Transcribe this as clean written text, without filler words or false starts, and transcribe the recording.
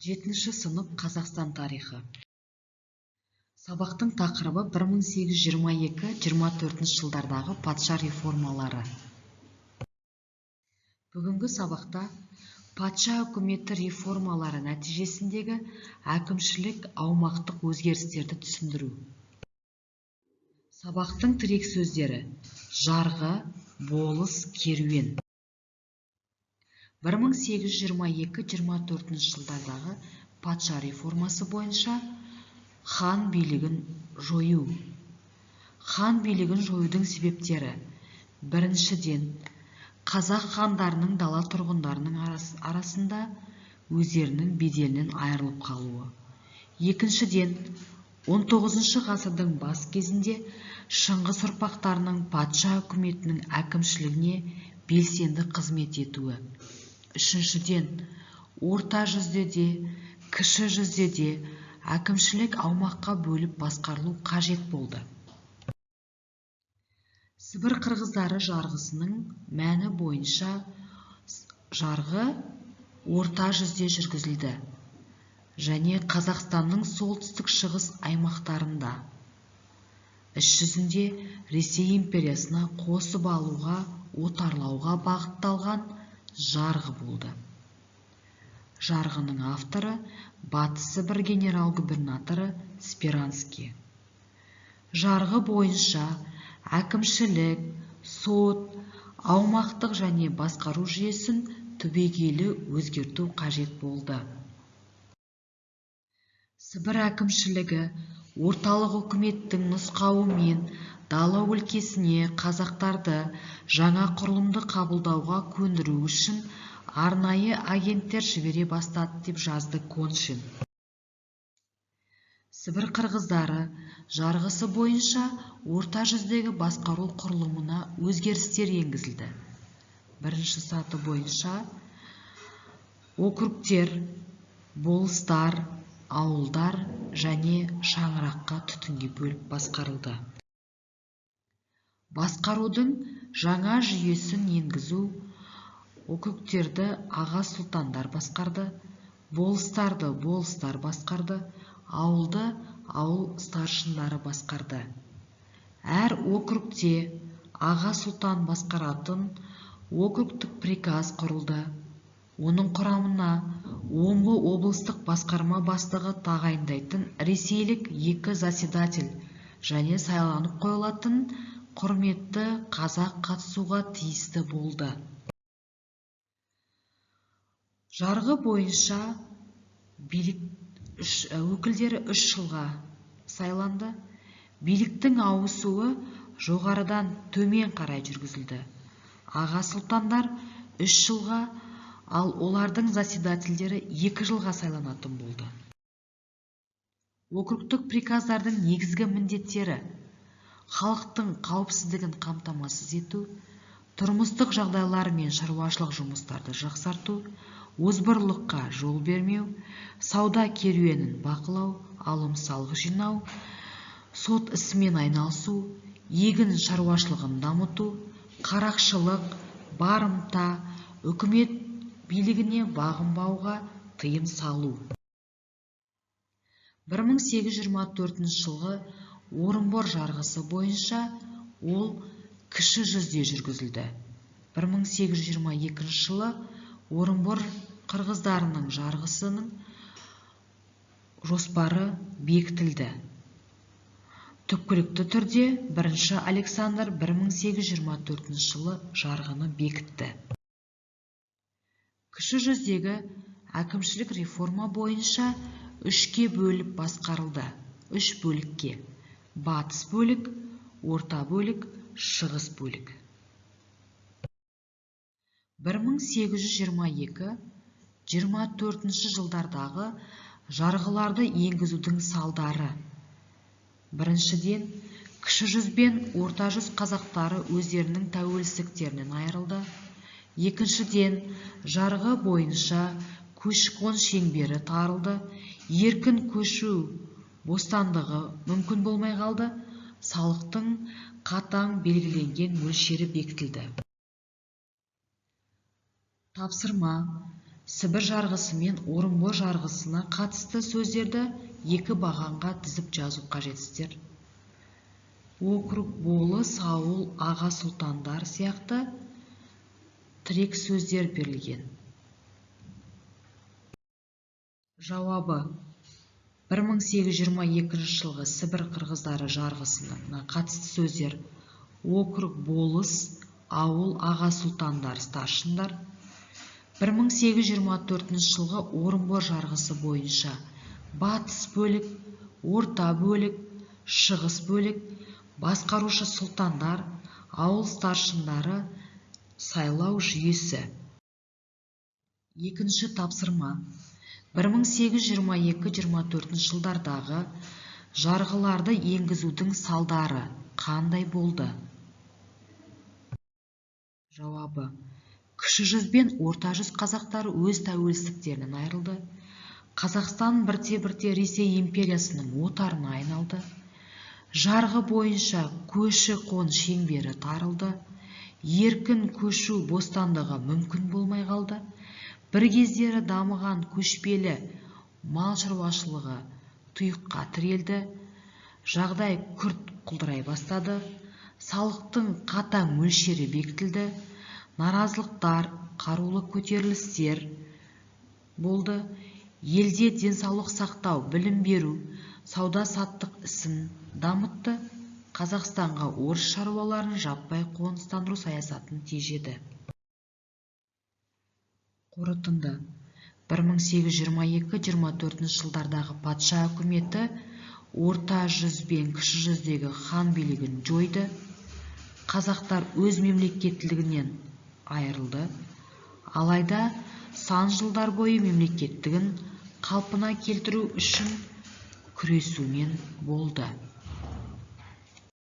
7-ші сынып Қазақстан тарихы. Сабақтың тақырыбы 1822-24 жылдардағы патша реформалары. Бүгінгі сабақта патша үкіметі реформалары нәтижесіндегі әкімшілік аумақтық өзгерістерді түсіндіру. Сабақтың тірек сөздері: жарғы, болыс, керуен. 1822-24 жылдардағы патша реформасы бойынша хан билігін жою. Хан билігін жоюдың себептері: біріншіден, қазақ хандарының дала тұрғындарының арасында өздерінің беделінен айырылып қалуы. Екіншіден, 19 ғасырдың бас кезінде Шыңғыс ұрпақтарының патша үкіметінің әкімшілігіне белсенді қызмет етуі. Үшіншіден, орта жүзде де, кіші жүзде де әкімшілік аумаққа бөліп басқарылу қажет болды. Сібір қырғыздары жарғысының мәні бойынша жарғы орта жүзде жүргізілді және Қазақстанның солтүстік шығыс аймақтарында. Іс жүзінде Ресей империясына қосып алуға, отарлауға бағытталған жарғы болды. Жарғының авторы Батыс Сібір генерал-губернаторы Сперанский. Жарғы бойынша әкімшілік, сот, аумақтық және басқару жүйесін түбегейлі өзгерту қажет болды. Сібір әкімшілігі орталық үкіметтің нұсқауымен дала өлкесіне қазақтарды жаңа құрылымды қабылдауға көндіру үшін арнайы агенттер жібере бастады деп жазды Коншин. Сібір қырғыздары жарғысы бойынша орта жүздегі басқару құрылымына өзгерістер енгізілді. Бірінші саты бойынша округтер, болыстар, ауылдар және шаңыраққа түтінге бөліп басқарылды. Басқарудың жаңа жүйесін енгізу: округтерді аға сұлтандар басқарды, болыстарды болыстар басқарды, ауылды ауыл старшындары басқарды. Әр округте аға сұлтан басқаратын округтік приказ құрылды. Оның құрамына Омбы облыстық басқарма бастығы тағайындайтын ресейлік 2 заседатель және сайланып қойылатын құрметті қазақ қатысуға тиісті болды. Жарғы бойынша билік өкілдері 3 жылға сайланды. Биліктің ауысуы жоғарыдан төмен қарай жүргізілді. Аға сұлтандар 3 жылға, ал олардың заседательдері 2 жылға сайланатын болды. Округтік приказдардың негізгі міндеттері: халықтың қауіпсіздігін қамтамасыз ету, тұрмыстық жағдайлар мен шаруашылық жұмыстарды жақсарту, озбырлыққа жол бермеу, сауда керуенін бақылау, алым-салық жинау, сот ісімен айналысу, егін шаруашылығын дамыту, қарақшылық, барымта, үкімет билігіне бағынбауға тыйым салу. 1824 жылғы Орынбор жарғысы бойынша ол кіші жүзде жүргізілді. 1822 жылы Орынбор қырғыздарының жарғысының жоспары бекітілді. Түпкілікті түрде 1 Александр 1824 жылы жарғыны бекітті. Кіші жүздегі әкімшілік реформа бойынша 3-ке бөліп басқарылды. 3 бөлікке: батыс бөлік, орта бөлік, шығыс бөлік. 1822-24 жылдардағы жарғыларды енгізудің салдары: біріншіден, кіші жүз бен орта жүз қазақтары өздерінің тәуелсіздіктерінен айырылды. Екіншіден, жарғы бойынша көші-қон шеңбері тарылды, еркін көшу бостандығы мүмкін болмай қалды, салықтың қатаң белгіленген мөлшері бекітілді. Тапсырма: Сібір жарғысы мен Орынбор жарғысына қатысты сөздерді екі бағанға тізіп жазу қажетсіздер. Округ, болыс, ауыл, аға сұлтандар сияқты тірек сөздер берілген. Жауабы: 1822 жылғы Сібір қырғыздары жарғысына қатысты сөздер: округ, болыс, ауыл, аға сұлтандар, старшындар. 1824 жылғы Орынбор жарғысы бойынша батыс бөлік, орта бөлік, шығыс бөлік, басқарушы сұлтандар, ауыл старшындары сайлау жүйесі. Екінші тапсырма: 1822-24 жылдардағы жарғыларды енгізудің салдары қандай болды? Жауабы: кіші жүз бен орта жүз қазақтары өз тәуелсіздіктерінен айырылды. Қазақстан бірте-бірте Ресей империясының отарына айналды. Жарғы бойынша көші-қон шеңбері тарылды. Еркін көшу бостандығы мүмкін болмай қалды. Бір кездері дамыған көшпелі мал шаруашылығы тұйыққа тірелді. Жағдай күрт құлдырай бастады. Салықтың қатаң мөлшері бекітілді. Наразылықтар, қарулы көтерілістер болды. Елде денсаулық сақтау, білім беру, сауда-саттық ісін дамытты. Қазақстанға орыс шаруаларын жаппай қоныстандыру саясатын тежеді. Қорытынды: 1822-24 жылдардағы патша үкіметі орта жүз бен кіші жүздегі хан билігін жойды. Қазақтар өз мемлекеттілігінен айырылды. Алайда сан жылдар бойы мемлекеттігін қалпына келтіру үшін күресумен болды.